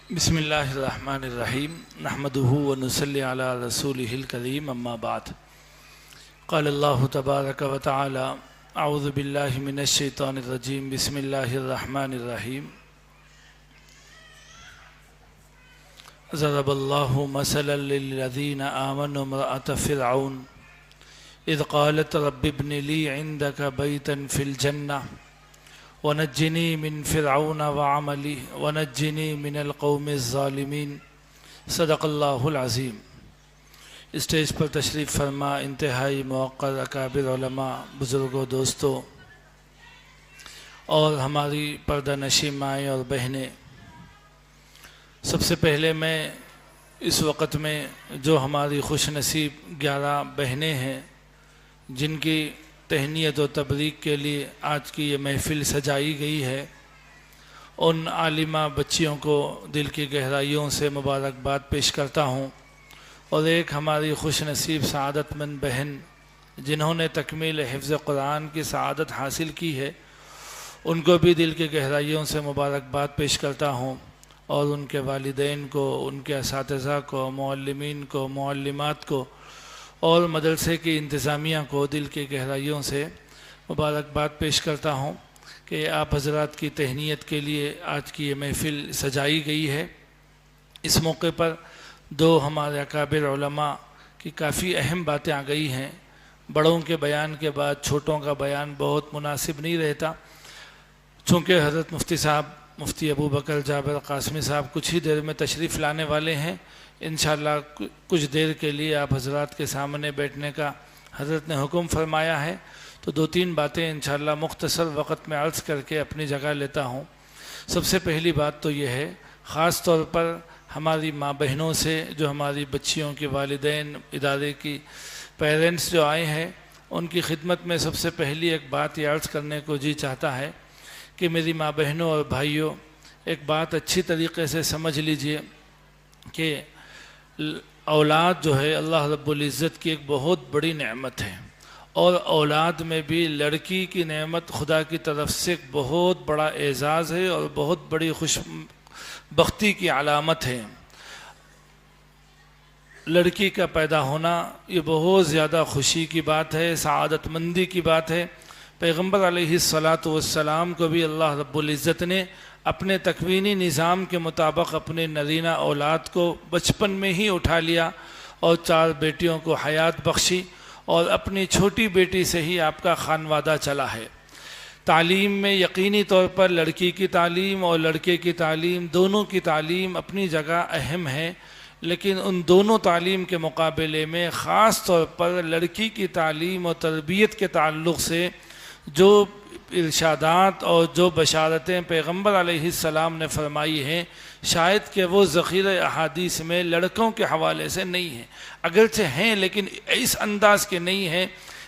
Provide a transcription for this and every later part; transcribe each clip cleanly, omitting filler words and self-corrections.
बिस्मिल्लाहिर्रहमानिर्रहीम नहमदुहु व नुसल्ली अला रसूलिहिल करीम अम्मा बाद क़ाल अल्लाहु तबारक व तआला अऊज़ु बिल्लाहि मिनश शैतानिर रजीम बिस्मिल्लाहिर्रहमानिर्रहीम ज़रबल्लाहु मसलन लिल्लज़ीना आमनु इम्रअत फ़िरऔन इज़ क़ालत रब्बि इब्नि ली इंदक बैतन फ़िल जन्नह वनज्जिनी मिन फ़िरऔन व अमली वनज्जिनी मिनल क़ौमिज़ ज़ालिमीन सदक़ल्लाहुल अज़ीम। स्टेज पर तशरीफ़ फरमा इंतहाई मुअक्कर अकाबिर उलमा, बुज़ुर्गों, दोस्तों और हमारी पर्दा नशी माएँ और बहनें, सबसे पहले मैं इस वक़्त में जो हमारी खुश नसीब 11 बहनें हैं जिनकी तहनीत व तबरीक के लिए आज की ये महफ़िल सजाई गई है, उन आलिमा बच्चियों को दिल की गहराइयों से मुबारकबाद पेश करता हूँ। और एक हमारी खुश नसीब सआदतमंद बहन जिन्होंने तकमील हिफ्ज़ कुरान की सआदत हासिल की है, उनको भी दिल की गहराइयों से मुबारकबाद पेश करता हूँ। और उनके वालिदैन को, उनके असातिज़ा को, मुअल्लिमीन को, मुअल्लिमात को और मदरसे की इंतज़ामिया को दिल की गहराइयों से मुबारकबाद पेश करता हूँ कि आप हज़रात की तहनीत के लिए आज की ये महफ़िल सजाई गई है। इस मौके पर दो हमारे अकाबिर उलमा की काफ़ी अहम बातें आ गई हैं। बड़ों के बयान के बाद छोटों का बयान बहुत मुनासिब नहीं रहता। चूँकि हज़रत मुफ्ती साहब, मुफ्ती अबू बकर जाबिर कासमी साहब कुछ ही देर में तशरीफ़ लाने वाले हैं। इंशाअल्लाह कुछ देर के लिए आप हज़रात के सामने बैठने का हज़रत ने हुक्म फरमाया है, तो 2-3 बातें इंशाअल्लाह मुख्तसर वक़्त में अर्ज़ करके अपनी जगह लेता हूँ। सबसे पहली बात तो यह है, ख़ास तौर पर हमारी माँ बहनों से, जो हमारी बच्चियों के वालिदैन, इदारे की पेरेंट्स जो आए हैं, उनकी खिदमत में सबसे पहली एक बात ये अर्ज़ करने को जी चाहता है कि मेरी माँ बहनों और भाइयों, एक बात अच्छी तरीक़े से समझ लीजिए कि औलाद जो है अल्लाह रब्बुल इज़्ज़त की एक बहुत बड़ी नेमत है, और औलाद में भी लड़की की नेमत खुदा की तरफ से एक बहुत बड़ा एज़ाज़ है और बहुत बड़ी खुशबख्ती की अलामत है। लड़की का पैदा होना ये बहुत ज़्यादा खुशी की बात है, सआदतमंदी की बात है। पैगम्बर अलैहिस्सलातु वस्सलाम को भी अल्लाह रब्बुल इज़्ज़त ने अपने तकवीनी निज़ाम के मुताबिक अपने नरीना औलाद को बचपन में ही उठा लिया और 4 बेटियों को हयात बख्शी, और अपनी छोटी बेटी से ही आपका खानवादा चला है। तालीम में यकीनी तौर पर लड़की की तालीम और लड़के की तालीम, दोनों की तालीम अपनी जगह अहम है, लेकिन उन दोनों तालीम के मुकाबले में ख़ास तौर पर लड़की की तालीम और तरबियत के ताल्लुक़ से जो इरशादात और जो बशारतें पैगम्बर अलैहिस्सलाम ने फरमाई हैं, शायद कि वो ज़ख़ीरे अहादीस में लड़कों के हवाले से नहीं है। अगरचे हैं लेकिन इस अंदाज़ के नहीं हैं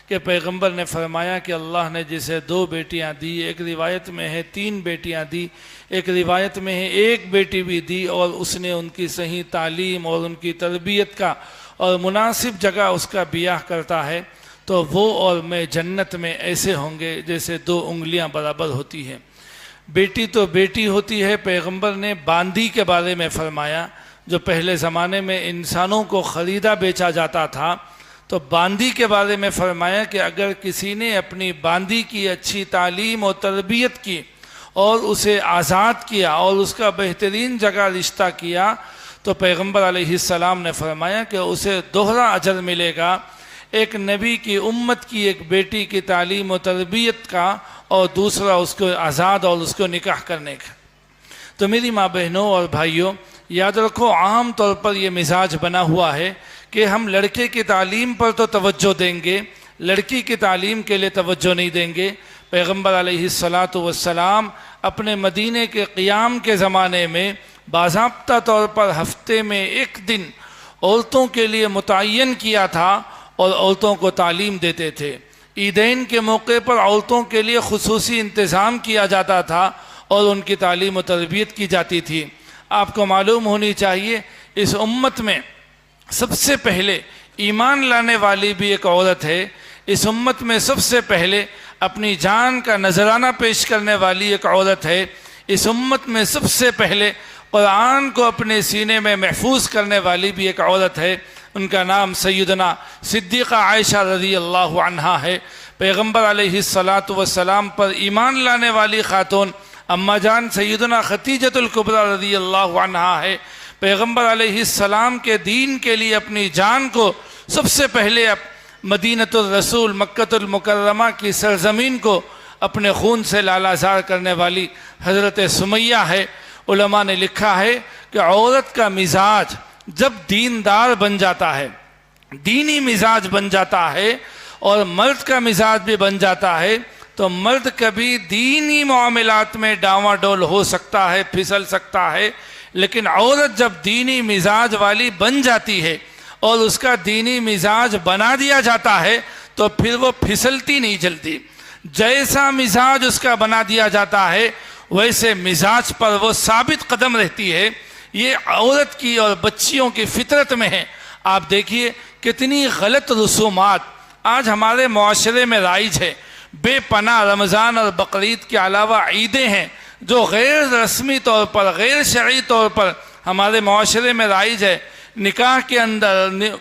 कि पैगम्बर ने फरमाया कि अल्लाह ने जिसे 2 बेटियां दी, एक रिवायत में है 3 बेटियां दी, एक रिवायत में है 1 बेटी भी दी, और उसने उनकी सही तालीम और उनकी तरबियत का और मुनासिब जगह उसका बियाह करता है, तो वो और मैं जन्नत में ऐसे होंगे जैसे 2 उंगलियां बराबर होती हैं। बेटी तो बेटी होती है। पैगंबर ने बांदी के बारे में फरमाया, जो पहले ज़माने में इंसानों को ख़रीदा बेचा जाता था, तो बांदी के बारे में फरमाया कि अगर किसी ने अपनी बांदी की अच्छी तालीम और तरबियत की और उसे आज़ाद किया और उसका बेहतरीन जगह रिश्ता किया, तो पैगंबर अलैहिस्सलाम ने फरमाया कि उसे दोहरा अजर मिलेगा, एक नबी की उम्मत की एक बेटी की तालीम और तरबियत का, और दूसरा उसको आज़ाद और उसको निकाह करने का। तो मेरी माँ बहनों और भाइयों, याद रखो, आम तौर पर यह मिजाज बना हुआ है कि हम लड़के की तालीम पर तो तवज्जो देंगे, लड़की की तालीम के लिए तवज्जो नहीं देंगे। पैगम्बर अलैहिस्सलातु वस्सलाम अपने मदीने के क़ियाम के ज़माने में बाज़ाब्ता तौर पर हफ्ते में 1 दिन औरतों के लिए मुतय्यन किया था और औरतों को तालीम देते थे। ईदैन के मौके पर औरतों के लिए खुसूसी इंतज़ाम किया जाता था और उनकी तालीम और तरबियत की जाती थी। आपको मालूम होनी चाहिए, इस उम्मत में सबसे पहले ईमान लाने वाली भी एक औरत है। इस उम्मत में सबसे पहले अपनी जान का नजराना पेश करने वाली एक औरत है। इस उम्मत में सबसे पहले कुरान को अपने सीने में महफूज करने वाली भी एक औरत है। उनका नाम सैयदना सिद्दीक़ा आयशा रज़ी अल्लाह अन्हा है। पैगम्बर अलैहिस्सलातु वस्सलाम पर ईमान लाने वाली खातून अम्मा जान सैयदना खतीजतुल कुबरा रज़ी अल्लाह अन्हा है। पैगम्बर अलैहिस्सलाम के दीन के लिए अपनी जान को सबसे पहले मदीनतुर रसूल मक्कतुल मुकर्रमा की सरजमीन को अपने खून से लालाजार करने वाली हज़रत सुमैया है। उलमा ने लिखा है कि औरत का मिजाज जब दीनदार बन जाता है, दीनी मिजाज बन जाता है और मर्द का मिजाज भी बन जाता है, तो मर्द कभी दीनी मामलात में डावाडोल हो सकता है, फिसल सकता है। लेकिन औरत जब दीनी मिजाज वाली बन जाती है और उसका दीनी मिजाज बना दिया जाता है तो फिर वो फिसलती नहीं चलती। जैसा मिजाज उसका बना दिया जाता है वैसे मिजाज पर वो साबित कदम रहती है। ये औरत की और बच्चियों की फितरत में है। आप देखिए कितनी गलत रसूमात आज हमारे माशरे में राइज है। बेपनाह रमज़ान और बकरीद के अलावा ईदें हैं जो गैर रस्मी तौर पर, गैर शरई तौर पर हमारे माशरे में राइज है। निकाह के अंदर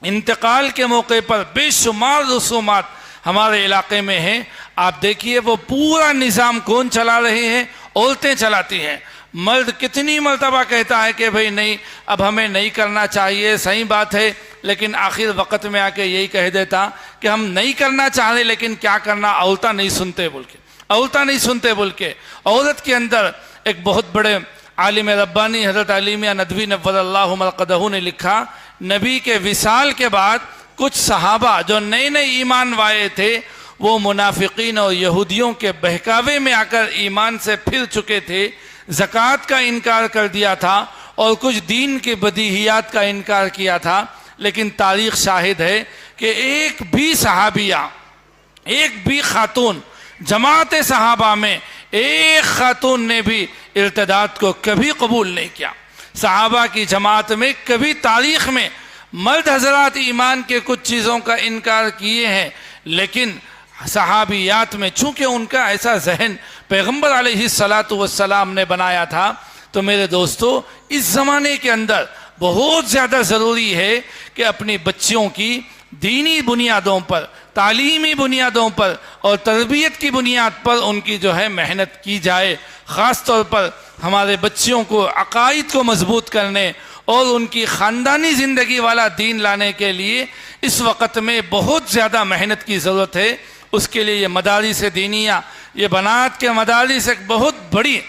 इंतकाल के मौके पर बेशुमार रसूमात हमारे इलाके में हैं। आप देखिए वो पूरा निज़ाम कौन चला रहे हैं? औरतें चलाती हैं। मर्द कितनी मर्तबा कहता है कि भाई नहीं, अब हमें नहीं करना चाहिए, सही बात है, लेकिन आखिर वक़्त में आके यही कह देता कि हम नहीं करना चाह रहे लेकिन क्या करना, औरता नहीं सुनते बोल के, औरता नहीं सुनते बोल के। औरत के अंदर एक बहुत बड़े आलिम रब्बानी हज़रत अली मियां नदवी नव्वरल्लाहु मरक़दहू ने लिखा, नबी के विसाल के बाद कुछ सहाबा जो नए नए ईमान वाले थे वो मुनाफिकीन और यहूदियों के बहकावे में आकर ईमान से फिर चुके थे, ज़कात का इनकार कर दिया था और कुछ दीन के बदीहियात का इनकार किया था। लेकिन तारीख़ शाहिद है कि एक भी सहाबिया, एक भी खातून, जमात सहाबा में एक खातून ने भी इर्तिदाद को कभी कबूल नहीं किया। सहाबा की जमात में कभी तारीख़ में मर्द हजरात ईमान के कुछ चीज़ों का इनकार किए हैं, लेकिन सहाबियात में चूँकि उनका ऐसा जहन पैगम्बर अलैहिस्सलातु वस्सलाम ने बनाया था। तो मेरे दोस्तों, इस ज़माने के अंदर बहुत ज़्यादा ज़रूरी है कि अपनी बच्चियों की दीनी बुनियादों पर, तालीमी बुनियादों पर और तरबियत की बुनियाद पर उनकी जो है मेहनत की जाए। ख़ास तौर पर हमारे बच्चियों को अकायद को मजबूत करने और उनकी ख़ानदानी ज़िंदगी वाला दीन लाने के लिए इस वक्त में बहुत ज़्यादा मेहनत की ज़रूरत है। उसके लिए ये मदारिस दीनिया, ये बनात के मदारिस एक बहुत बड़ी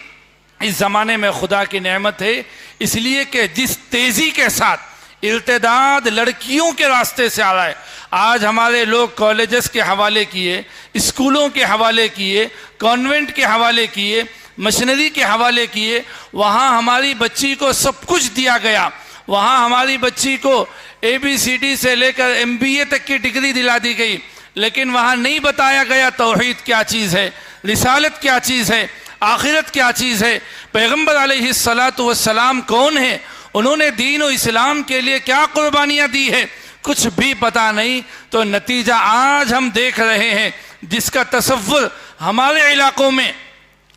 इस ज़माने में खुदा की नेमत है। इसलिए कि जिस तेज़ी के साथ इर्तिदाद लड़कियों के रास्ते से आ रहा है, आज हमारे लोग कॉलेजेस के हवाले किए, स्कूलों के हवाले किए, कॉन्वेंट के हवाले किए, मशीनरी के हवाले किए, वहाँ हमारी बच्ची को सब कुछ दिया गया। वहाँ हमारी बच्ची को ABCD से लेकर MBA तक की डिग्री दिला दी गई, लेकिन वहाँ नहीं बताया गया तौहीद क्या चीज़ है, रिसालत क्या चीज़ है, आखिरत क्या चीज़ है, पैगम्बर अलैहिस्सलातु वस्सलाम कौन है, उन्होंने दीन और इस्लाम के लिए क्या कुर्बानियाँ दी है, कुछ भी पता नहीं। तो नतीजा आज हम देख रहे हैं, जिसका तसव्वुर हमारे इलाकों में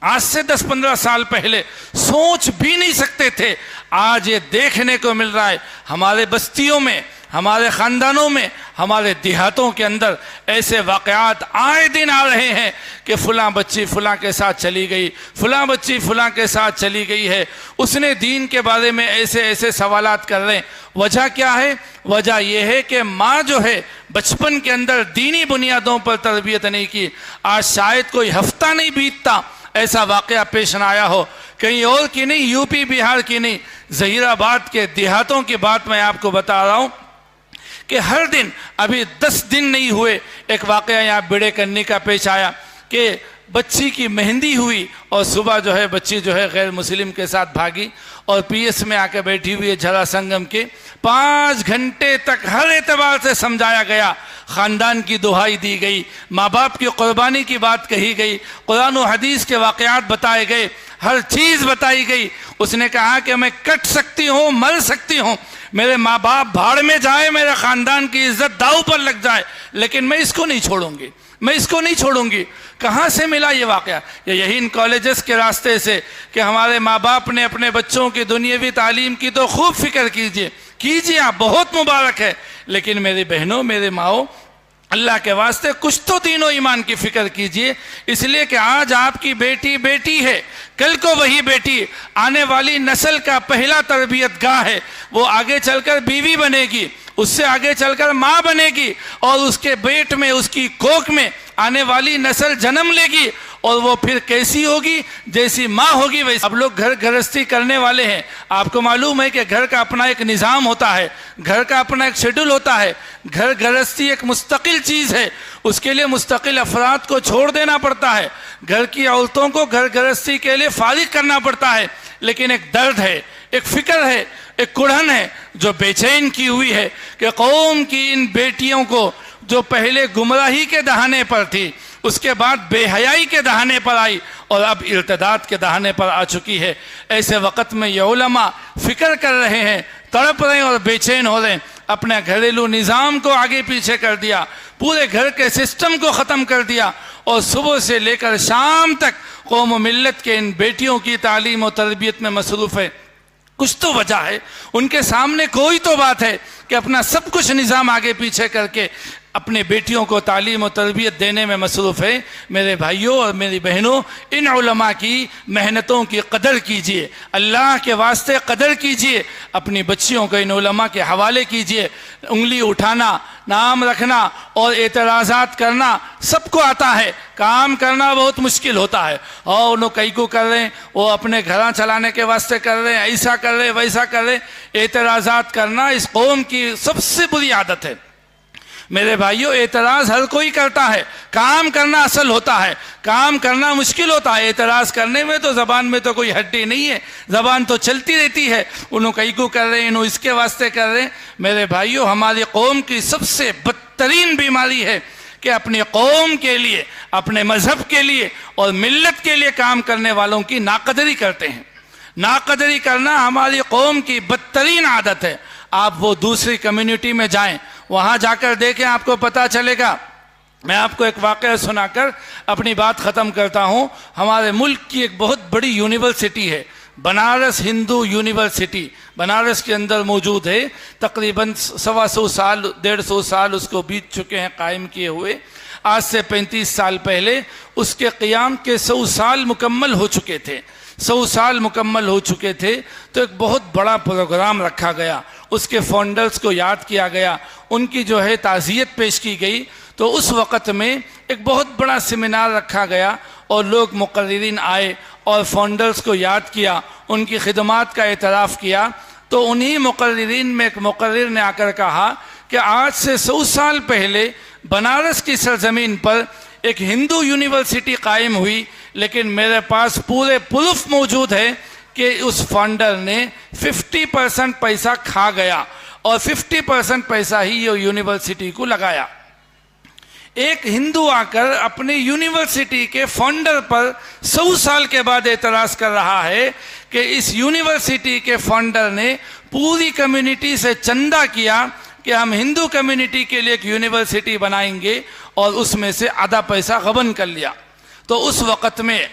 आज से 10-15 साल पहले सोच भी नहीं सकते थे, आज ये देखने को मिल रहा है। हमारे बस्तियों में, हमारे ख़ानदानों में, हमारे देहातों के अंदर ऐसे वाक़यात आए दिन आ रहे हैं कि फ़लाँ बच्ची फ़लाँ के साथ चली गई, फ़लाँ बच्ची फ़लाँ के साथ चली गई है, उसने दीन के बारे में ऐसे ऐसे सवालात कर रहे हैं। वजह क्या है? वजह यह है कि माँ जो है बचपन के अंदर दीनी बुनियादों पर तरबियत नहीं की। आज शायद कोई हफ्ता नहीं बीतता ऐसा वाक़या पेश न आया हो, कहीं और की नहीं, यूपी बिहार की नहीं, ज़हीराबाद के देहातों की बात मैं आपको बता रहा हूँ कि हर दिन, अभी 10 दिन नहीं हुए, एक वाक़या यहाँ बेड़े करने का पेश आया कि बच्ची की मेहंदी हुई और सुबह जो है बच्ची जो है गैर मुस्लिम के साथ भागी और PS में आकर बैठी हुई है झरा संगम के। 5 घंटे तक हर एतबार से समझाया गया, ख़ानदान की दुहाई दी गई, माँ बाप की क़ुरबानी की बात कही गई, कुरान और हदीस के वाक़यात बताए गए, हर चीज़ बताई गई। उसने कहा कि मैं कट सकती हूँ, मर सकती हूँ, मेरे माँ बाप भाड़ में जाए, मेरे ख़ानदान की इज्जत दांव पर लग जाए, लेकिन मैं इसको नहीं छोड़ूंगी, मैं इसको नहीं छोड़ूंगी। कहाँ से मिला ये वाक़या? यही इन कॉलेजेस के रास्ते से कि हमारे माँ बाप ने अपने बच्चों की दुनियावी तालीम की तो खूब फिक्र कीजिए आप, बहुत मुबारक है, लेकिन मेरी बहनों, मेरे माओ, अल्लाह के वास्ते कुछ तो दीनो ईमान की फिक्र कीजिए। इसलिए कि आज आपकी बेटी बेटी है, कल को वही बेटी आने वाली नस्ल का पहला तरबियत गाह है। वो आगे चलकर बीवी बनेगी, उससे आगे चलकर माँ बनेगी, और उसके पेट में, उसकी कोख में आने वाली नस्ल जन्म लेगी, और वो फिर कैसी होगी? जैसी माँ होगी वैसी। अब लोग घर गृहस्थी करने वाले हैं, आपको मालूम है कि घर का अपना एक निज़ाम होता है, घर का अपना एक शेड्यूल होता है। घर गृहस्थी एक मुस्तकिल चीज़ है, उसके लिए मुस्तकिल अफराद को छोड़ देना पड़ता है, घर की औरतों को घर गृहस्थी के लिए फारिग करना पड़ता है। लेकिन एक दर्द है, एक फिक्र है, एक कुढ़न है जो बेचैन की हुई है कि कौम की इन बेटियों को जो पहले गुमराही के दहाने पर थी, उसके बाद बेहयाई के दहाने पर आई, और अब इर्तिदाद के दहाने पर आ चुकी है। ऐसे वक़्त में ये उलमा फिक्र कर रहे हैं, तड़प रहे हैं और बेचैन हो रहे हैं। अपने घरेलू निज़ाम को आगे पीछे कर दिया, पूरे घर के सिस्टम को ख़त्म कर दिया, और सुबह से लेकर शाम तक कौम मिल्लत के इन बेटियों की तालीम और तरबियत में मसरूफ़ है। कुछ तो वजह है, उनके सामने कोई तो बात है कि अपना सब कुछ निज़ाम आगे पीछे करके अपने बेटियों को तालीम और तरबियत देने में मसरूफ़ है। मेरे भाइयों और मेरी बहनों, इन उलमा की मेहनतों की कदर कीजिए, अल्लाह के वास्ते कदर कीजिए, अपनी बच्चियों को इन उलमा के हवाले कीजिए। उंगली उठाना, नाम रखना और एतराज़ात करना सबको आता है, काम करना बहुत मुश्किल होता है। और उन्होंने कई को कर रहे हैं, वो अपने घर चलाने के वास्ते कर रहे हैं, ऐसा कर रहे, वैसा कर रहे। एतराज़ात करना इस कौम की सबसे बुरी आदत है। मेरे भाइयों, एतराज़ हर कोई करता है, काम करना असल होता है, काम करना मुश्किल होता है। एतराज़ करने में तो ज़बान में तो कोई हड्डी नहीं है, ज़बान तो चलती रहती है। उन्होंने कई को कर रहे हैं, इन्हों इसके वास्ते कर रहे हैं। मेरे भाइयों, हमारी कौम की सबसे बदतरीन बीमारी है कि अपनी कौम के लिए, अपने मज़हब के लिए और मिल्लत के लिए काम करने वालों की नाकदरी करते हैं। नाकदरी करना हमारी कौम की बदतरीन आदत है। आप वो दूसरी कम्युनिटी में जाएं, वहाँ जाकर देखें, आपको पता चलेगा। मैं आपको एक वाक़या सुनाकर अपनी बात ख़त्म करता हूँ। हमारे मुल्क की एक बहुत बड़ी यूनिवर्सिटी है, बनारस हिंदू यूनिवर्सिटी, बनारस के अंदर मौजूद है। तकरीबन 125 साल, 150 साल उसको बीत चुके हैं कायम किए हुए। आज से 35 साल पहले उसके क़याम के 100 साल मुकम्मल हो चुके थे। 100 साल मुकम्मल हो चुके थे तो एक बहुत बड़ा प्रोग्राम रखा गया, उसके फाउंडर्स को याद किया गया, उनकी जो है ताज़ियत पेश की गई। तो उस वक़्त में एक बहुत बड़ा सेमिनार रखा गया और लोग मुक़र्रिरीन आए और फाउंडर्स को याद किया, उनकी खिदमात का एतराफ़ किया। तो उन्हीं मुक़र्रिरीन में एक मुक़र्रिर ने आकर कहा कि आज से 100 साल पहले बनारस की सरज़मीन पर एक हिंदू यूनिवर्सिटी कायम हुई, लेकिन मेरे पास पूरे प्रूफ मौजूद है कि उस फाउंडर ने 50% पैसा खा गया और 50% पैसा ही ये यूनिवर्सिटी को लगाया। एक हिंदू आकर अपने यूनिवर्सिटी के फाउंडर पर 100 साल के बाद एतराज़ कर रहा है कि इस यूनिवर्सिटी के फाउंडर ने पूरी कम्युनिटी से चंदा किया कि हम हिंदू कम्युनिटी के लिए एक यूनिवर्सिटी बनाएंगे, और उसमें से आधा पैसा गबन कर लिया। तो उस वक़्त में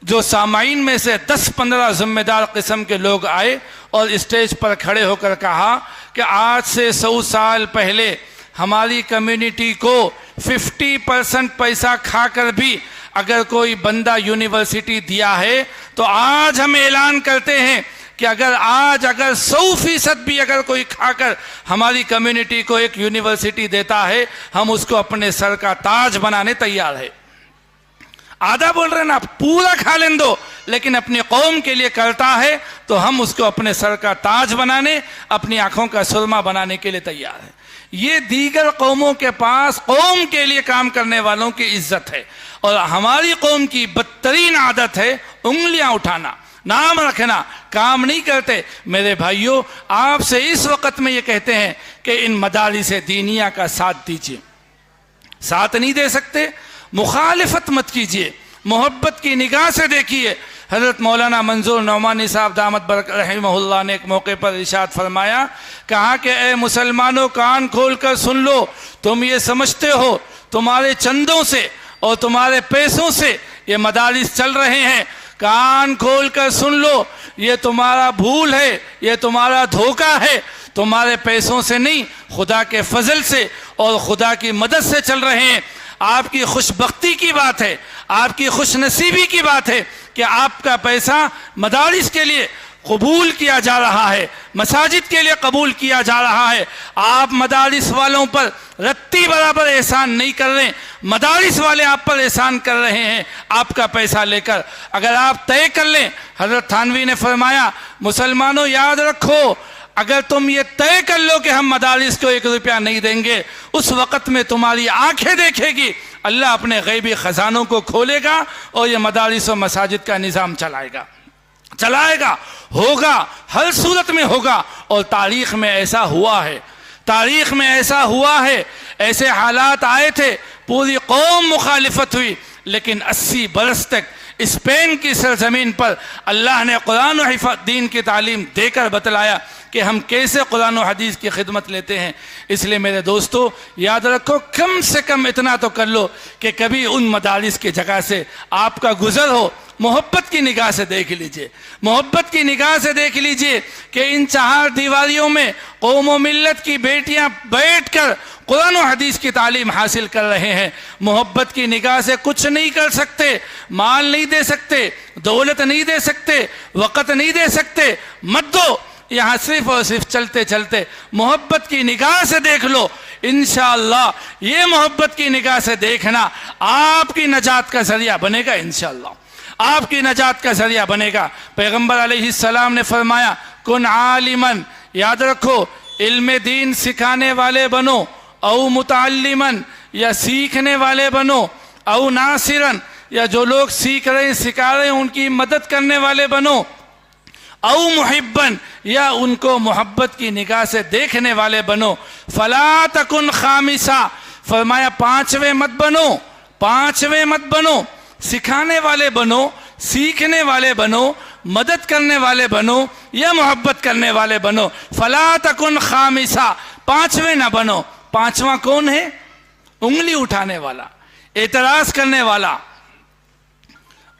जो सामाईन में से 10-15 ज़िम्मेदार किस्म के लोग आए और स्टेज पर खड़े होकर कहा कि आज से 100 साल पहले हमारी कम्युनिटी को 50% पैसा खाकर भी अगर कोई बंदा यूनिवर्सिटी दिया है, तो आज हम ऐलान करते हैं कि अगर 100% भी अगर कोई खाकर हमारी कम्युनिटी को एक यूनिवर्सिटी देता है, हम उसको अपने सर का ताज बनाने तैयार है। आधा बोल रहे ना, पूरा खा लें दो, लेकिन अपनी कौम के लिए करता है तो हम उसको अपने सर का ताज बनाने, अपनी आंखों का सुरमा बनाने के लिए तैयार है। ये दीगर कौमों के पास कौम के लिए काम करने वालों की इज्जत है, और हमारी कौम की बदतरीन आदत है उंगलियां उठाना, नाम रखना, काम नहीं करते। मेरे भाइयों, आपसे इस वक्त में ये कहते हैं कि इन मदारिस दीनिया का साथ दीजिए। साथ नहीं दे सकते, मुखालिफत मत कीजिए। मोहब्बत की निगाह से देखिए। हज़रत मौलाना मंजूर नौमानी साहब दामत बरकत रहमहुल्लाह ने एक मौके पर इरशाद फरमाया, कहा कि ए मुसलमानों कान खोल कर सुन लो, तुम ये समझते हो तुम्हारे चंदों से और तुम्हारे पैसों से ये मदारिस चल रहे हैं, कान खोल कर सुन लो, ये तुम्हारा भूल है, ये तुम्हारा धोखा है, तुम्हारे पैसों से नहीं, खुदा के फजल से और खुदा की मदद से चल रहे हैं। आपकी खुशबख्ती की बात है, आपकी खुशनसीबी की बात है कि आपका पैसा मदारिस के लिए कबूल किया जा रहा है, मसाजिद के लिए कबूल किया जा रहा है। आप मदारिस वालों पर रत्ती बराबर एहसान नहीं कर रहे, मदारिस वाले आप पर एहसान कर रहे हैं आपका पैसा लेकर। अगर आप तय कर लें, हज़रत थानवी ने फरमाया, मुसलमानों याद रखो, अगर तुम ये तय कर लो कि हम मदारिस को 1 रुपया नहीं देंगे, उस वक़्त में तुम्हारी आंखें देखेगी, अल्लाह अपने गैबी ख़जानों को खोलेगा और ये मदारिस और मसाजिद का निज़ाम चलाएगा, होगा, हर सूरत में होगा। और तारीख़ में ऐसा हुआ है, तारीख़ में ऐसा हुआ है, ऐसे हालात आए थे, पूरी कौम मुखालिफत हुई, लेकिन 80 बरस तक स्पेन की सरजमीन पर अल्लाह ने कुरान और हिफ़्ज़ दीन की तालीम देकर बतलाया कि हम कैसे कुरान और हदीस की खिदमत लेते हैं। इसलिए मेरे दोस्तों याद रखो, कम से कम इतना तो कर लो कि कभी उन मदारिस की जगह से आपका गुजर हो, मोहब्बत की निगाह से देख लीजिए, मोहब्बत की निगाह से देख लीजिए कि इन 4 दीवारियों में कौम व मिल्लत की बेटियां बैठकर कुरान और हदीस की तालीम हासिल कर रहे हैं। मोहब्बत की निगाह से कुछ नहीं कर सकते, माल नहीं दे सकते, दौलत नहीं दे सकते, वक़्त नहीं दे सकते, मत दो, यहाँ सिर्फ और सिर्फ चलते चलते मोहब्बत की निगाह से देख लो। इंशाअल्लाह ये मोहब्बत की निगाह से देखना आपकी नजात का जरिया बनेगा, इंशाअल्लाह आपकी नजात का जरिया बनेगा। पैगंबर अलैहिस्सलाम ने फरमाया, कुन आलिमन, याद रखो, इल्म दीन सिखाने वाले बनो, औ मुतअल्लिमन, या सीखने वाले बनो, औ नासिरन, या जो लोग सीख रहे हैं सिखा रहे हैं उनकी मदद करने वाले बनो, औ मुहिब्बन, या उनको मोहब्बत की निगाह से देखने वाले बनो। फला तकुन खामिसा, फरमाया 5वें मत बनो, 5वें मत बनो, सिखाने वाले बनो, सीखने वाले बनो, मदद करने वाले बनो, या मोहब्बत करने वाले बनो। फला तकुन खामिसा, 5वें ना बनो। 5वां कौन है? उंगली उठाने वाला, एतराज करने वाला,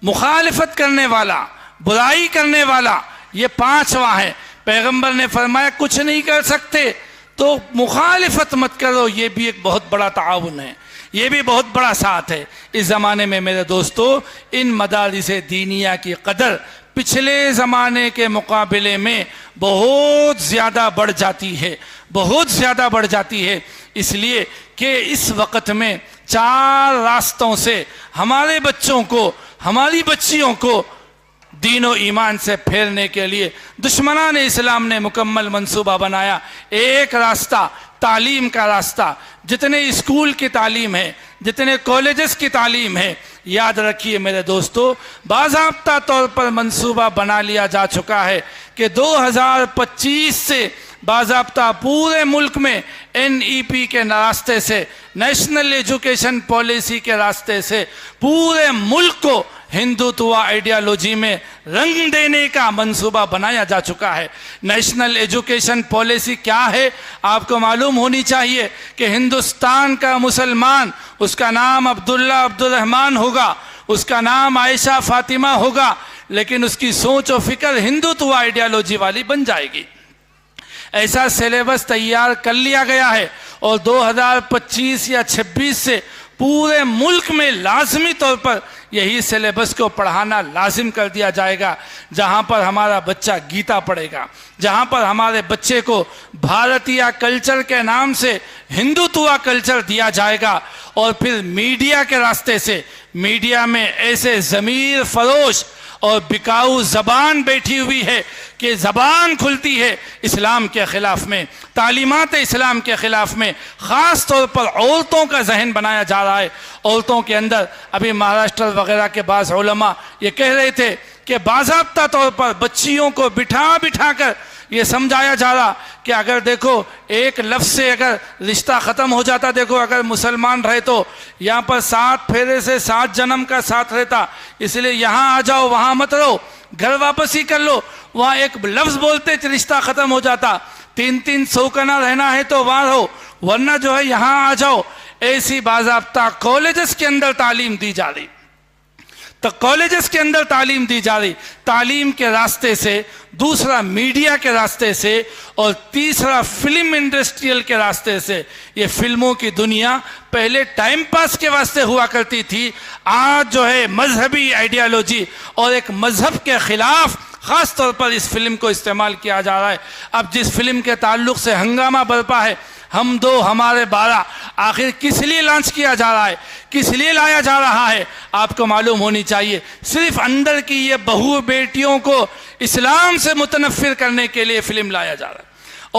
मुखालिफत करने वाला, बुराई करने वाला, ये 5वां है। पैगंबर ने फरमाया कुछ नहीं कर सकते तो मुखालिफत मत करो, ये भी एक बहुत बड़ा ताउन है, ये भी बहुत बड़ा साथ है। इस ज़माने में मेरे दोस्तों इन मदारिस दीनिया की कदर पिछले ज़माने के मुकाबले में बहुत ज़्यादा बढ़ जाती है, बहुत ज़्यादा बढ़ जाती है। इसलिए कि इस वक्त में 4 रास्तों से हमारे बच्चों को, हमारी बच्चियों को दीन व ईमान से फेरने के लिए दुश्मनान इस्लाम ने मुकम्मल मंसूबा बनाया। एक रास्ता तालीम का रास्ता, जितने स्कूल की तालीम है, जितने कॉलेजेस की तालीम है, याद रखिए मेरे दोस्तों, बाज़ाब्ता तौर पर मंसूबा बना लिया जा चुका है कि 2025 से बाज़ाब्ता पूरे मुल्क में NEP के रास्ते से, नेशनल एजुकेशन पॉलिसी के रास्ते से पूरे मुल्क को हिंदुत्व आइडियोलॉजी में रंग देने का मंसूबा बनाया जा चुका है। नेशनल एजुकेशन पॉलिसी क्या है आपको मालूम होनी चाहिए कि हिंदुस्तान का मुसलमान, उसका नाम अब्दुल्ला अब्दुल रहमान होगा, उसका नाम आयशा फातिमा होगा, लेकिन उसकी सोच और फिक्र हिंदुत्व आइडियोलॉजी वाली बन जाएगी। ऐसा सिलेबस तैयार कर लिया गया है और 2025 या 26 से पूरे मुल्क में लाजमी तौर पर यही सिलेबस को पढ़ाना लाजिम कर दिया जाएगा। जहाँ पर हमारा बच्चा गीता पढ़ेगा, जहाँ पर हमारे बच्चे को भारतीय कल्चर के नाम से हिंदुत्व कल्चर दिया जाएगा, और फिर मीडिया के रास्ते से, मीडिया में ऐसे ज़मीर फरोश और बिकाऊ ज़बान बैठी हुई है कि ज़बान खुलती है इस्लाम के ख़िलाफ़ में, तालीमात इस्लाम के ख़िलाफ़ में, ख़ास तौर पर औरतों का जहन बनाया जा रहा है। औरतों के अंदर अभी महाराष्ट्र वगैरह के बाज़ उलमा ये कह रहे थे कि बाज़ाब्ता तौर पर बच्चियों को बिठा कर ये समझाया जा रहा कि अगर देखो एक लफ्ज़ से अगर रिश्ता ख़त्म हो जाता, देखो अगर मुसलमान रहे तो यहाँ पर 7 फेरे से 7 जन्म का साथ रहता, इसलिए यहाँ आ जाओ वहाँ मत रहो, घर वापसी कर लो। वहाँ एक लफ्ज़ बोलते रिश्ता ख़त्म हो जाता। 3-3 सौकना रहना है तो वहाँ रहो, वरना जो है यहाँ आ जाओ। ऐसी बाज़ाब्ता कॉलेजेस के अंदर तालीम दी जा रही, तो कॉलेजेस के अंदर तालीम दी जा रही, तालीम के रास्ते से, दूसरा मीडिया के रास्ते से, और तीसरा फिल्म इंडस्ट्रियल के रास्ते से। ये फिल्मों की दुनिया पहले टाइम पास के वास्ते हुआ करती थी, आज जो है मजहबी आइडियालॉजी और एक मजहब के खिलाफ ख़ास तौर पर इस फिल्म को इस्तेमाल किया जा रहा है। अब जिस फिल्म के ताल्लुक से हंगामा बरपा है, हम 2 हमारे 12, आखिर किस लिए लॉन्च किया जा रहा है, किस लिए लाया जा रहा है, आपको मालूम होनी चाहिए। सिर्फ अंदर की ये बहू बेटियों को इस्लाम से मुतनफ़िर करने के लिए फिल्म लाया जा रहा है,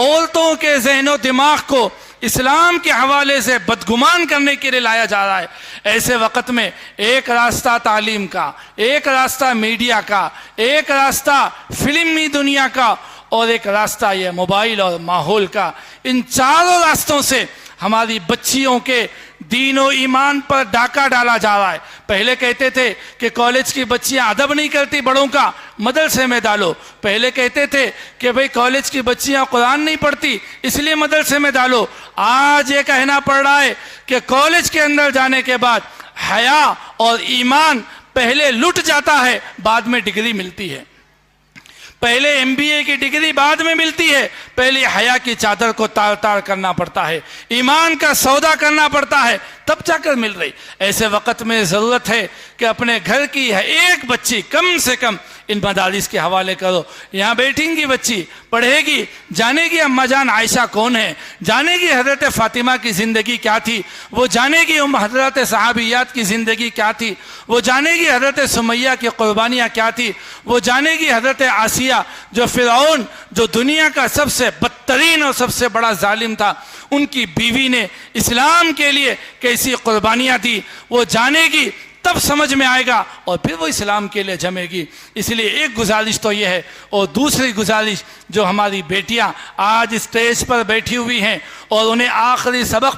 औरतों के ज़हनो दिमाग को इस्लाम के हवाले से बदगुमान करने के लिए लाया जा रहा है। ऐसे वक्त में एक रास्ता तालीम का, एक रास्ता मीडिया का, एक रास्ता फिल्मी दुनिया का, और एक रास्ता ये मोबाइल और माहौल का। इन चारों रास्तों से हमारी बच्चियों के दीन और ईमान पर डाका डाला जा रहा है। पहले कहते थे कि कॉलेज की बच्चियां अदब नहीं करती बड़ों का, मदरसे में डालो। पहले कहते थे कि भाई कॉलेज की बच्चियां कुरान नहीं पढ़ती, इसलिए मदरसे में डालो। आज ये कहना पड़ रहा है कि कॉलेज के अंदर जाने के बाद हया और ईमान पहले लुट जाता है, बाद में डिग्री मिलती है। पहले MBA की डिग्री बाद में मिलती है, पहले हया की चादर को तार तार करना पड़ता है, ईमान का सौदा करना पड़ता है, तब जाकर मिल रही। ऐसे वक्त में ज़रूरत है कि अपने घर की है एक बच्ची कम से कम इन मदारिस के हवाले करो। यहाँ बैठेंगी बच्ची, पढ़ेगी, जानेगी अम्मा जान आयशा कौन है, जानेगी हज़रत फ़ातिमा की ज़िंदगी क्या थी, वो जानेगी हज़रत सहाबियात की ज़िंदगी क्या थी, वो जानेगी हज़रत सुमैया की क़ुरबानियाँ क्या थी, वो जानेगी हज़रत आसिया जो फ़िरऔन, जो दुनिया का सबसे बदतरीन और सबसे बड़ा जालिम था, उनकी बीवी ने इस्लाम के लिए कैसी क़ुरबानियाँ दी, वो जानेगी, तब समझ में आएगा और फिर वो इस्लाम के लिए जमेगी। इसलिए एक गुजारिश तो ये है, और दूसरी गुजारिश जो हमारी बेटियां आज स्टेज पर बैठी हुई हैं और उन्हें आखिरी सबक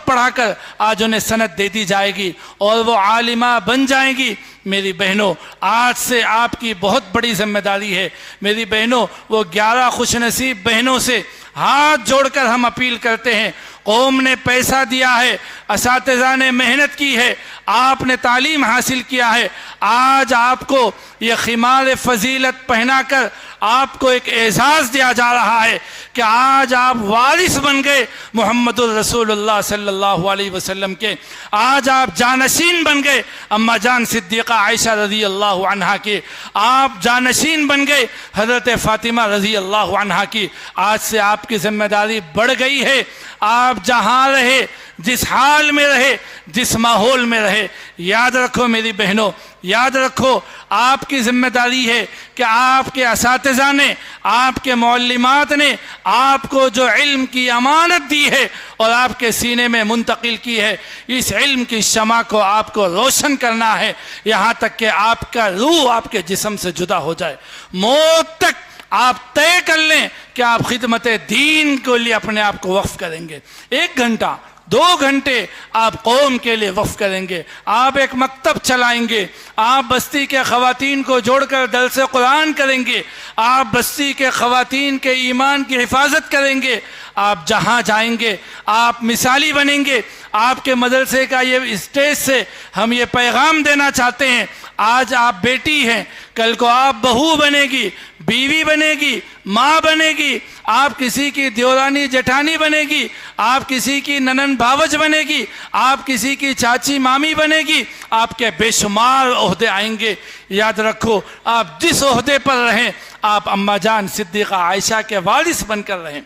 पढ़ाकर आज उन्हें सनद दे दी जाएगी और वो आलिमा बन जाएंगी। मेरी बहनों, आज से आपकी बहुत बड़ी जिम्मेदारी है। मेरी बहनों, वो 11 खुशनसीब बहनों से हाथ जोड़कर हम अपील करते हैं, कौम ने पैसा दिया है, असातिज़ा ने मेहनत की है, आपने तालीम हासिल किया है, आज आपको ये खिमार फजीलत पहनाकर आपको एक एजाज़ दिया जा रहा है कि आज आप वारिस बन गए मुहम्मदुर रसूलुल्लाह सल्लल्लाहु अलैहि वसल्लम के। आज आप जानशीन बन गए अम्मा जान सिद्दीक़ा आयशा रज़ी अल्लाह अन्हा के। आप जानशीन बन गए हज़रत फ़ातिमा रज़ी अल्लाह अन्हा की। आज से आपकी जिम्मेदारी बढ़ गई है। आप जहाँ रहे, जिस हाल में रहे, जिस माहौल में रहे, याद रखो मेरी बहनों, याद रखो आपकी जिम्मेदारी है कि आपके असातिज़ा ने, आपके मौल्लिमात ने आपको जो इल्म की अमानत दी है और आपके सीने में मुंतकिल की है, इस इल्म की शमा को आपको रोशन करना है, यहाँ तक कि आपका रूह आपके जिस्म से जुदा हो जाए। मौत तक आप तय कर लें कि आप खिदमत दीन के लिए अपने आप को वक्फ करेंगे। 1 घंटा 2 घंटे आप कौम के लिए वक्फ करेंगे, आप एक मकतब चलाएंगे, आप बस्ती के ख़वातीन को जोड़कर दर्स कुरान करेंगे, आप बस्ती के ख़वातीन के ईमान की हिफाजत करेंगे। आप जहाँ जाएंगे आप मिसाली बनेंगे। आपके मदरसे का ये स्टेज से हम ये पैगाम देना चाहते हैं, आज आप बेटी हैं, कल को आप बहू बनेगी, बीवी बनेगी, माँ बनेगी, आप किसी की देवरानी जेठानी बनेगी, आप किसी की ननन भावज बनेगी, आप किसी की चाची मामी बनेगी, आपके बेशुमार ओहदे आएंगे। याद रखो, आप जिस ओहदे पर रहें, आप अम्मा जान सिद्दीक़ा आयशा के वारिस बनकर रहें,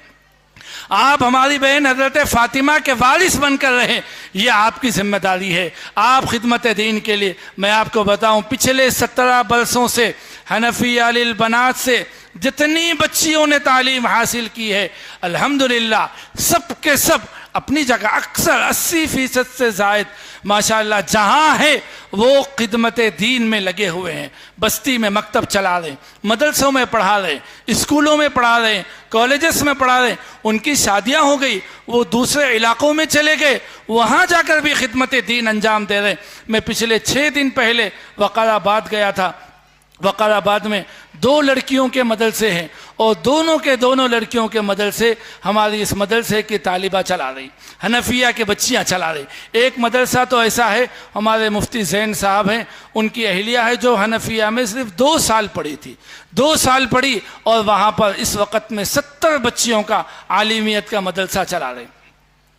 आप हमारी बहन हज़रत फ़ातिमा के वारिस बनकर रहें। ये आपकी जिम्मेदारी है। आप खिदमत दीन के लिए, मैं आपको बताऊं, पिछले 17 बरसों से हनफी अलिल बनात से जितनी बच्चियों ने तालीम हासिल की है, अल्हम्दुलिल्लाह सब के सब अपनी जगह अक्सर 80% से ज़ायद माशाअल्लाह जहाँ है वो खिदमत दीन में लगे हुए हैं। बस्ती में मकतब चला रहे, मदरसों में पढ़ा रहे, स्कूलों में पढ़ा रहे, कॉलेजेस में पढ़ा रहे। उनकी शादियाँ हो गई, वो दूसरे इलाकों में चले गए, वहाँ जाकर भी खिदमत दीन अंजाम दे रहे। मैं पिछले 6 दिन पहले वकाराबाद गया था। वकाराबाद में 2 लड़कियों के मदरसे हैं और दोनों लड़कियों के मदरसे हमारी इस मदरसे की तालिबा चला रही, हनफिया के बच्चियां चला रही। एक मदरसा तो ऐसा है, हमारे मुफ्ती ज़ैन साहब हैं, उनकी अहलिया है जो हनफिया में सिर्फ 2 साल पढ़ी थी, 2 साल पढ़ी और वहाँ पर इस वक्त में 70 बच्चियों का आलिमियत का मदरसा चला रहे।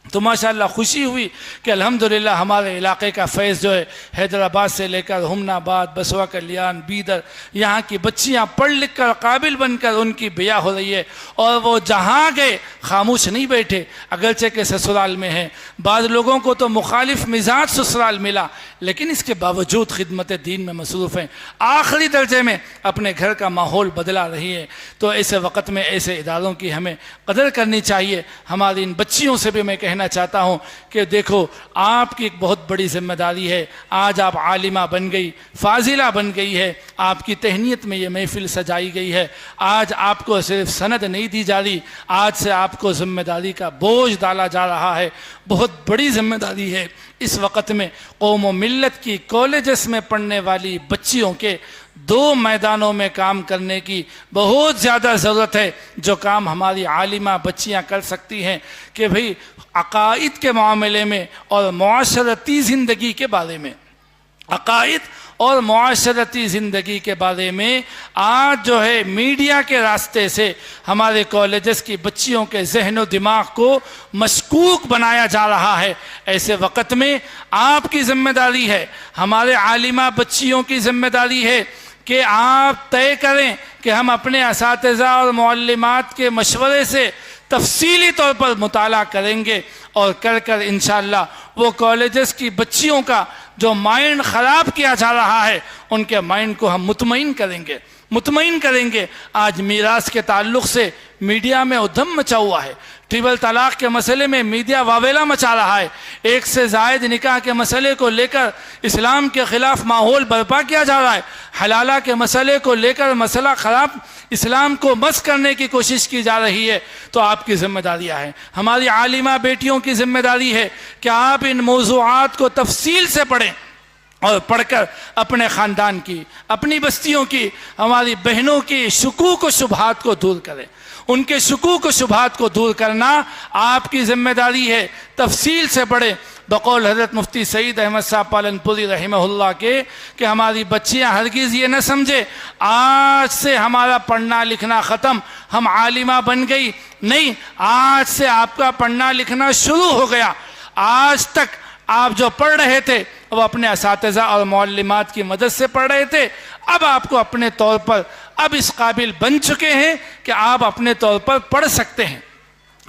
तो माशाअल्लाह खुशी हुई कि अल्हम्दुलिल्लाह हमारे इलाके का फैज़ जो है हैदराबाद से लेकर हुमनाबाद, बसवा कल्याण, बीदर, यहाँ की बच्चियाँ पढ़ लिख कर काबिल बनकर उनकी बिया हो रही है। और वो जहाँ गए खामोश नहीं बैठे, अगरचे के ससुराल में हैं। बाद लोगों को तो मुखालिफ मिजाज ससुराल मिला, लेकिन इसके बावजूद खिदमत दीन में मसरूफ़ हैं। आखिरी दर्जे में अपने घर का माहौल बदला रही है। तो ऐसे वक्त में ऐसे इदारों की हमें कदर करनी चाहिए। हमारी इन बच्चियों से भी मैं कहना चाहता हूं कि देखो, आपकी एक बहुत बड़ी जिम्मेदारी है। आज आप आलिमा बन गई, फाजिला बन गई है, आपकी तहनीत में ये महफिल सजाई गई है। आज आपको सिर्फ सनद नहीं दी जा रही, आज से आपको जिम्मेदारी का बोझ डाला जा रहा है। बहुत बड़ी जिम्मेदारी है। इस वक्त में कौम व मिल्लत की कॉलेजेस में पढ़ने वाली बच्चियों के 2 मैदानों में काम करने की बहुत ज़्यादा ज़रूरत है। जो काम हमारी आलिमा बच्चियां कर सकती हैं कि भाई अकाइद के मामले में और मुआशरती ज़िंदगी के बारे में, अकाइद और मुआशरती ज़िंदगी के बारे में आज जो है मीडिया के रास्ते से हमारे कॉलेजेस की बच्चियों के जहन व दिमाग को मशकूक बनाया जा रहा है। ऐसे वक्त में आपकी ज़िम्मेदारी है, हमारे आलिमा बच्चियों की ज़िम्मेदारी है कि आप तय करें कि हम अपने असातिज़ा और मुअल्लिमात के मशवरे से तफसीली तौर पर मुताला करेंगे और कर कर इंशाअल्लाह वो कॉलेजेस की बच्चियों का जो माइंड ख़राब किया जा रहा है उनके माइंड को हम मुतमईन करेंगे। आज मीरास के ताल्लुक़ से मीडिया में उधम मचा हुआ है। ट्रिपल तलाक़ के मसले में मीडिया वावेला मचा रहा है। 1 से ज़ायद निकाह के मसले को लेकर इस्लाम के ख़िलाफ़ माहौल बर्पा किया जा रहा है। हलाला के मसले को लेकर मसला ख़राब, इस्लाम को मस करने की कोशिश की जा रही है। तो आपकी ज़िम्मेदारियाँ हैं, हमारी आलिमा बेटियों की ज़िम्मेदारी है कि आप इन मौज़ूआत को तफसील से पढ़ें और पढ़कर अपने ख़ानदान की, अपनी बस्तियों की, हमारी बहनों की शुकूक व शुबहात को दूर करें। उनके शुकूक व शुबहात को दूर करना आपकी ज़िम्मेदारी है। तफसील से पढ़ें। बकौल हज़रत मुफ्ती सईद अहमद साहब पालनपुरी रहमहुल्लाह के कि हमारी बच्चियाँ हरगिज़ ये न समझे आज से हमारा पढ़ना लिखना ख़त्म, हम आलिमा बन गई। नहीं, आज से आपका पढ़ना लिखना शुरू हो गया। आज तक आप जो पढ़ रहे थे वो अपने असातिज़ा और मुअल्लिमात की मदद से पढ़ रहे थे। अब आपको अपने तौर पर अब इस काबिल बन चुके हैं कि आप अपने तौर पर पढ़ सकते हैं।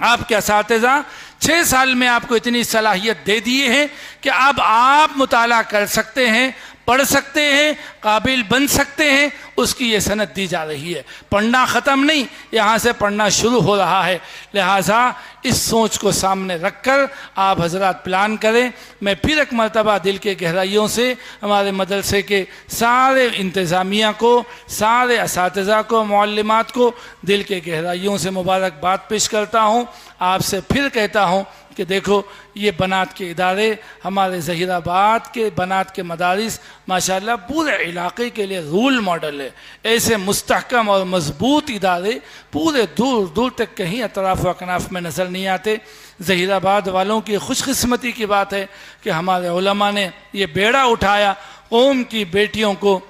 आपके असातिज़ा 6 साल में आपको इतनी सलाहियत दे दिए हैं कि अब आप मुताला कर सकते हैं, पढ़ सकते हैं, काबिल बन सकते हैं। उसकी ये सनद दी जा रही है। पढ़ना ख़त्म नहीं, यहाँ से पढ़ना शुरू हो रहा है। लिहाजा इस सोच को सामने रखकर आप हजरात प्लान करें। मैं फिर एक मरतबा दिल के गहराइयों से हमारे मदरसे के सारे इंतज़ामिया को, सारे असातिज़ा को, मुअल्लिमात को दिल के गहराइयों से मुबारकबाद पेश करता हूँ। आपसे फिर कहता हूँ कि देखो, ये बनात के इदारे, हमारे ज़हीराबाद के बनात के मदारिस माशाअल्लाह पूरे इलाके के लिए रोल मॉडल है। ऐसे मुस्तहकम और मजबूत इदारे पूरे दूर दूर तक कहीं अतराफ़ व अकनाफ़ में नज़र नहीं आते। ज़हीराबाद वालों की खुशकिस्मती की बात है कि हमारे उलमा ने ये बेड़ा उठाया, कौम की बेटियों को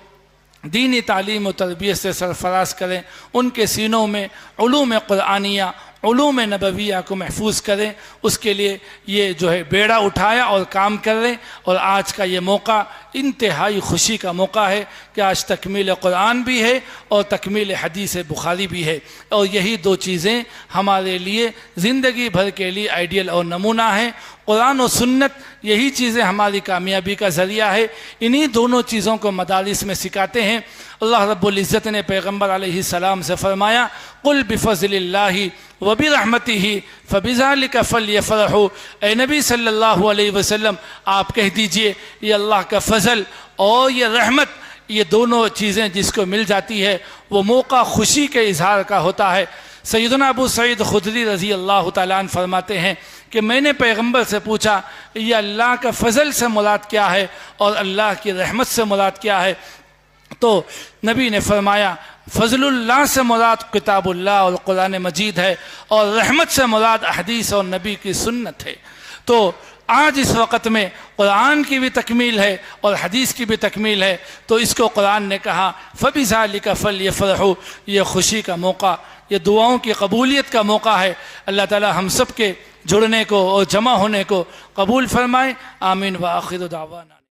दीनी तालीम व तरबियत से सरफराज करें, उनके सीनों में उलूम कुरानिया, उलूम नबविया को महफूज करें। उसके लिए ये जो है बेड़ा उठाया और काम कर रहे। और आज का ये मौका इंतहाई खुशी का मौका है कि आज तकमील कुरान भी है और तकमील हदीस बुखारी भी है। और यही 2 चीज़ें हमारे लिए ज़िंदगी भर के लिए आइडियल और नमूना है। कुरान और सुन्नत, यही चीज़ें हमारी कामयाबी का ज़रिया है। इन्हीं दोनों चीज़ों को मदारिस में सिखाते हैं। अल्लाह रब्बुल इज़्ज़त ने पैगम्बर अलैहिस्सलाम से फरमाया, कुल बिफ़ज़लिल्लाहि व बिरहमतिही फ़बिज़ालिका फ़ल्यफ़रहू। ए नबी सल्लल्लाहु अलैहि वसल्लम, आप कह दीजिए ये अल्लाह का फ़ज़ल और ये रहमत, ये दोनों चीज़ें जिसको मिल जाती है वो मौका खुशी के इजहार का होता है। सैयदना अबू सईद खुदरी रज़ी अल्लाह तआला अन्हु फरमाते हैं कि मैंने पैगंबर से पूछा ये अल्लाह का फ़ज़ल से मुराद क्या है और अल्लाह की रहमत से मुराद क्या है, तो नबी ने फरमाया फ़ज़लुल्लाह से मुराद किताबुल्लाह और कुरान मजीद है और रहमत से मुराद हदीस और नबी की सुन्नत है। तो आज इस वक़्त में कुरान की भी तकमील है और हदीस की भी तकमील है, तो इसको कुरान ने कहा फ़बिज़ालिका फ़ल्यफ़रहू, ये खुशी का मौका, ये दुआओं की कबूलियत का मौका है। अल्लाह ताला हम सब के जुड़ने को और जमा होने को कबूल फरमाए। आमीन व आखिर दावाना।